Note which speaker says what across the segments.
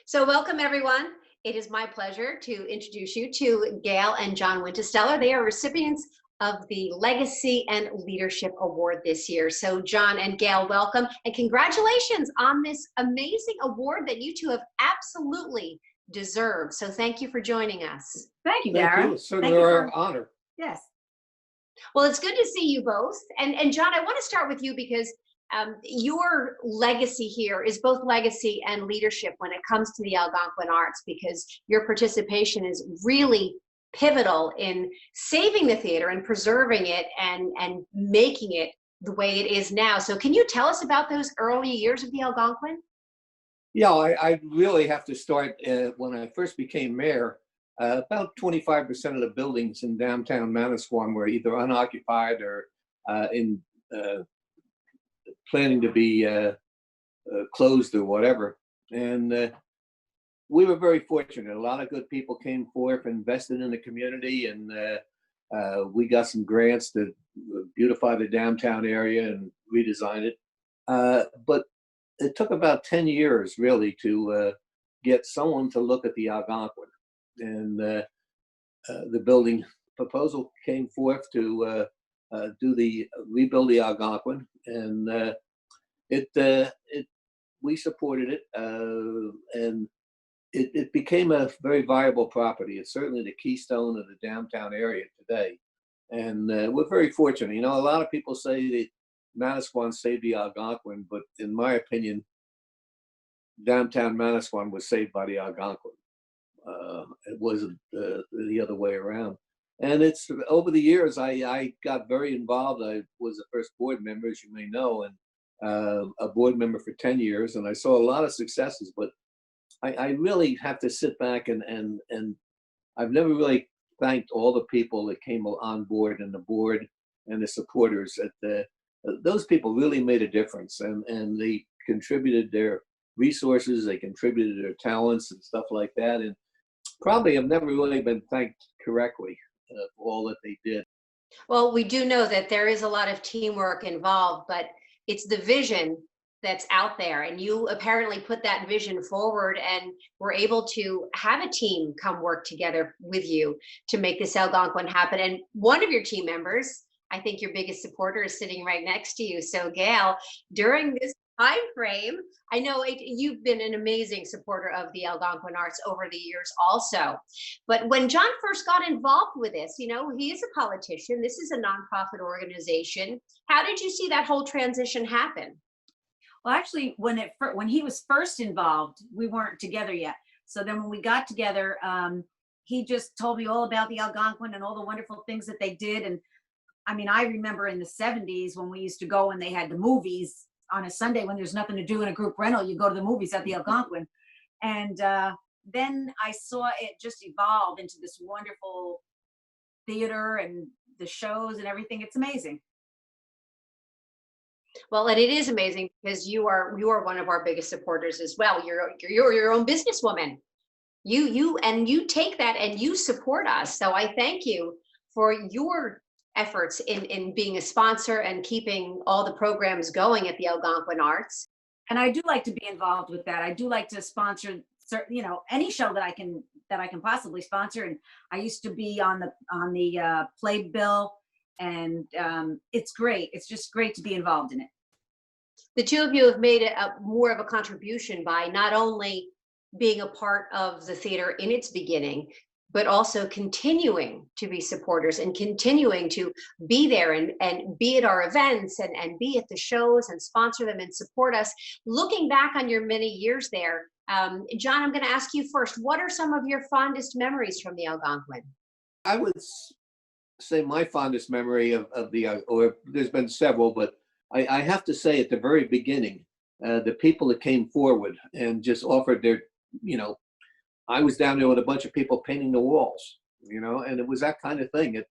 Speaker 1: So, welcome everyone. It is my pleasure to introduce you to Gail and John Winterstella. They are recipients of the Legacy and Leadership Award this year. So, John and Gail, welcome and congratulations on this amazing award that you two have absolutely deserved. So, thank you for joining us.
Speaker 2: Thank you,
Speaker 3: Thank
Speaker 2: Dara.
Speaker 3: you. It's certainly
Speaker 2: Thank you
Speaker 3: our
Speaker 2: for,
Speaker 3: honor.
Speaker 2: yes.
Speaker 1: Well, it's good to see you both. And John, I want to start with you because your legacy here is both legacy and leadership when it comes to the Algonquin arts, because your participation is really pivotal in saving the theater and preserving it and making it the way it is now. So can you tell us about those early years of the Algonquin?
Speaker 3: Yeah, I really have to start when I first became mayor. About 25% of the buildings in downtown Manasquan were either unoccupied or in planning to be closed or whatever. And we were very fortunate. A lot of good people came forth, invested in the community, and we got some grants to beautify the downtown area and redesign it. But it took about 10 years really to get someone to look at the Algonquin. And the building proposal came forth to rebuild the Algonquin, and we supported it, and it became a very viable property. It's certainly the keystone of the downtown area today, and we're very fortunate. You know, a lot of people say that Manasquan saved the Algonquin, but in my opinion, downtown Manasquan was saved by the Algonquin. It wasn't the other way around. And it's over the years, I got very involved. I was the first board member, as you may know, and a board member for 10 years. And I saw a lot of successes, but I really have to sit back and I've never really thanked all the people that came on board, and the board and the supporters. Those people really made a difference, and they contributed their resources, they contributed their talents and stuff like that. And probably have never really been thanked correctly for all that they did.
Speaker 1: Well, we do know that there is a lot of teamwork involved, but it's the vision that's out there. And you apparently put that vision forward and were able to have a team come work together with you to make this Algonquin happen. And one of your team members, I think your biggest supporter, is sitting right next to you. So, Gail, during this time frame, I know you've been an amazing supporter of the Algonquin arts over the years also. But when John first got involved with this, you know, he is a politician. This is a nonprofit organization. How did you see that whole transition happen?
Speaker 2: Well, actually, when he was first involved, we weren't together yet. So then when we got together, he just told me all about the Algonquin and all the wonderful things that they did. And I mean, I remember in the 70s when we used to go and they had the movies on a Sunday when there's nothing to do in a group rental, you go to the movies at the Algonquin. And then I saw it just evolve into this wonderful theater and the shows and everything. It's amazing.
Speaker 1: Well, and it is amazing because you are one of our biggest supporters as well. You're your own businesswoman. You take that and you support us. So I thank you for your efforts in being a sponsor and keeping all the programs going at the Algonquin Arts.
Speaker 2: And I do like to be involved with that. I do like to sponsor any show that I can possibly sponsor. And I used to be on the playbill, and it's great. It's just great to be involved in it.
Speaker 1: The two of you have made more of a contribution by not only being a part of the theater in its beginning, but also continuing to be supporters and continuing to be there and be at our events and be at the shows and sponsor them and support us. Looking back on your many years there, John, I'm going to ask you first, what are some of your fondest memories from the Algonquin?
Speaker 3: I would say my fondest memory of or there's been several, but I have to say at the very beginning, the people that came forward and just offered their, I was down there with a bunch of people painting the walls, and it was that kind of thing.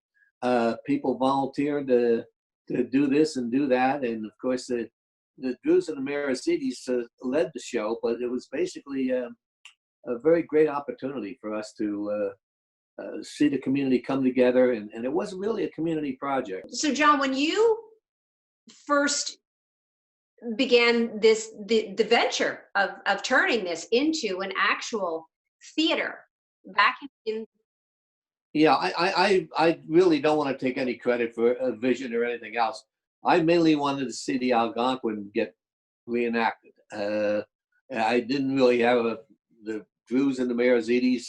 Speaker 3: People volunteered to do this and do that. And of course, the Drews and the Mercedes led the show, but it was basically a very great opportunity for us to see the community come together. And it wasn't really a community project.
Speaker 1: So, John, when you first began the venture of turning this into an actual theater back in.
Speaker 3: Yeah, I really don't want to take any credit for a vision or anything else. I mainly wanted to see the Algonquin get reenacted. I didn't really have the Drews and the Marazides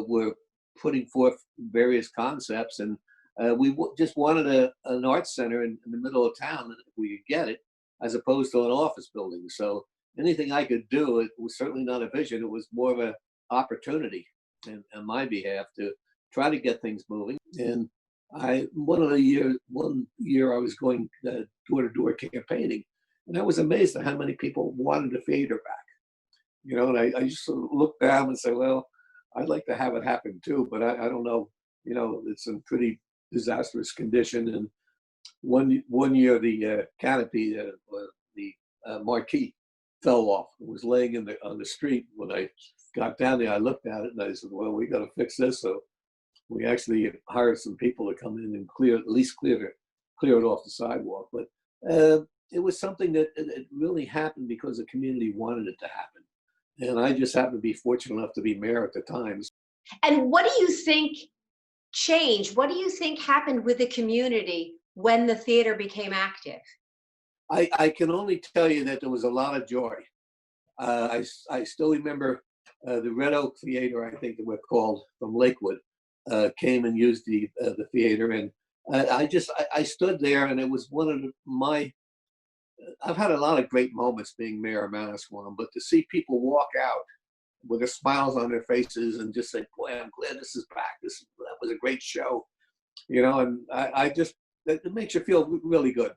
Speaker 3: were putting forth various concepts, and just wanted an arts center in the middle of town if we could get it, as opposed to an office building. So anything I could do, it was certainly not a vision. It was more of an opportunity on my behalf to try to get things moving. And one year I was going door to door campaigning, and I was amazed at how many people wanted the theater back. And I just sort of looked down and said, well, I'd like to have it happen too, but I don't know. It's in pretty disastrous condition. And one year the canopy, the marquee fell off. It was laying on the street. When I got down there, I looked at it and I said, well, we got to fix this. So we actually hired some people to come in and at least clear it off the sidewalk. But it was something that it really happened because the community wanted it to happen. And I just happened to be fortunate enough to be mayor at the time.
Speaker 1: And what do you think changed? What do you think happened with the community when the theater became active?
Speaker 3: I can only tell you that there was a lot of joy. I still remember the Red Oak Theater, I think they were called, from Lakewood, came and used the theater. And I stood there, and it was one of I've had a lot of great moments being mayor of Manasquan, but to see people walk out with their smiles on their faces and just say, boy, I'm glad this is back. That was a great show, and it makes you feel really good.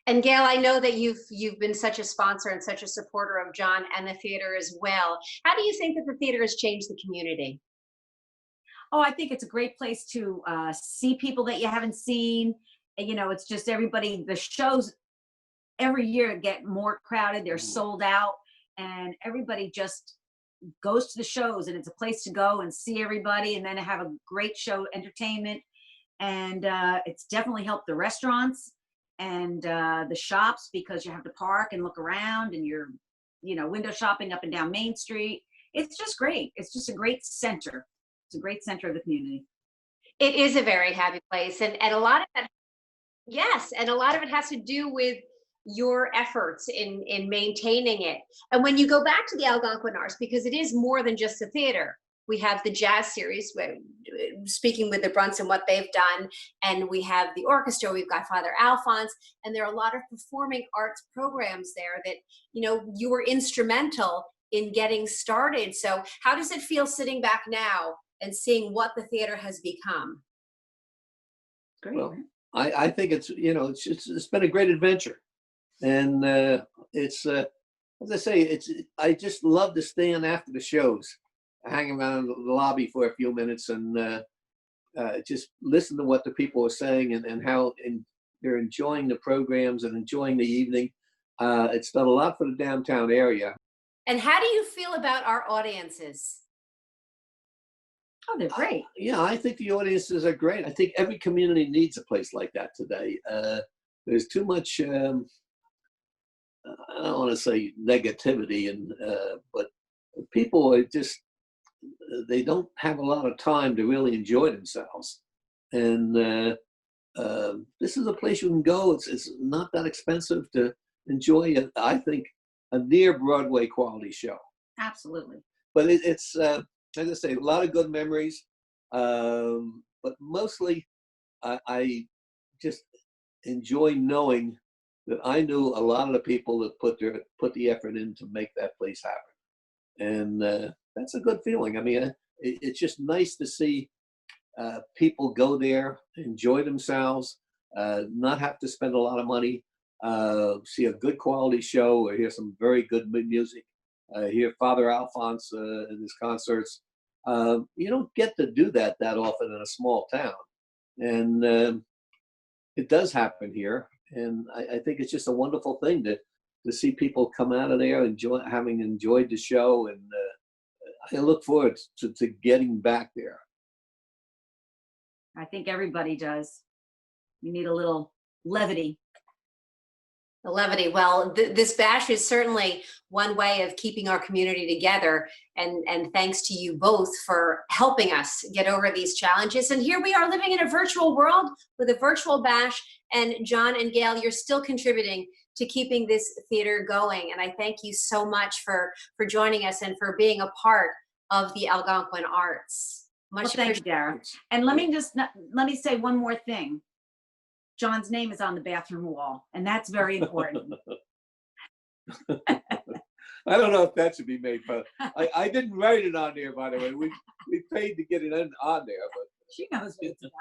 Speaker 1: And Gail, I know that you've been such a sponsor and such a supporter of John and the theater as well. How do you think that the theater has changed the community?
Speaker 2: Oh, I think it's a great place to see people that you haven't seen. And, it's just everybody, the shows every year get more crowded, they're sold out, and everybody just goes to the shows, and it's a place to go and see everybody and then have a great show, entertainment. And it's definitely helped the restaurants and the shops, because you have to park and look around, and you're, window shopping up and down Main Street. It's just great. It's just a great center. It's a great center of the community.
Speaker 1: It is a very happy place. And a lot of that, yes, and a lot of it has to do with your efforts in maintaining it. And when you go back to the Algonquin Arts, because it is more than just the theater, we have the jazz series, speaking with the Brunson, what they've done, and we have the orchestra, we've got Father Alphonse, and there are a lot of performing arts programs there that, you were instrumental in getting started. So how does it feel sitting back now and seeing what the theater has become?
Speaker 2: Great.
Speaker 3: Well, I think it's been a great adventure. And it's as I say, I just love to stand after the shows, hang around the lobby for a few minutes, and just listen to what the people are saying and how they're enjoying the programs and enjoying the evening. It's done a lot for the downtown area.
Speaker 1: And how do you feel about our audiences?
Speaker 2: Oh, they're great.
Speaker 3: Yeah, I think the audiences are great. I think every community needs a place like that today. There's too much. I don't want to say negativity, but people are just, they don't have a lot of time to really enjoy themselves. And this is a place you can go. It's not that expensive to enjoy, I think, a near Broadway quality show.
Speaker 2: Absolutely.
Speaker 3: But it's, as I say, a lot of good memories. But mostly, I just enjoy knowing that I knew a lot of the people that put the effort in to make that place happen, and that's a good feeling. I mean, it's just nice to see people go there, enjoy themselves, not have to spend a lot of money, see a good quality show, or hear some very good music, hear Father Alphonse in his concerts. You don't get to do that often in a small town, and it does happen here. And I think it's just a wonderful thing to see people come out of there having enjoyed the show, and I look forward to getting back there.
Speaker 2: I think everybody does. You need a little levity.
Speaker 1: The levity. Well, this bash is certainly one way of keeping our community together. And thanks to you both for helping us get over these challenges. And here we are living in a virtual world with a virtual bash. And John and Gail, you're still contributing to keeping this theater going. And I thank you so much for joining us and for being a part of the Algonquin arts. Much
Speaker 2: Well, thank you, Dara. And let me say one more thing. John's name is on the bathroom wall, and that's very important.
Speaker 3: I don't know if that should be made, but I didn't write it on there, by the way. We paid to get it on there, but
Speaker 2: She knows what's about.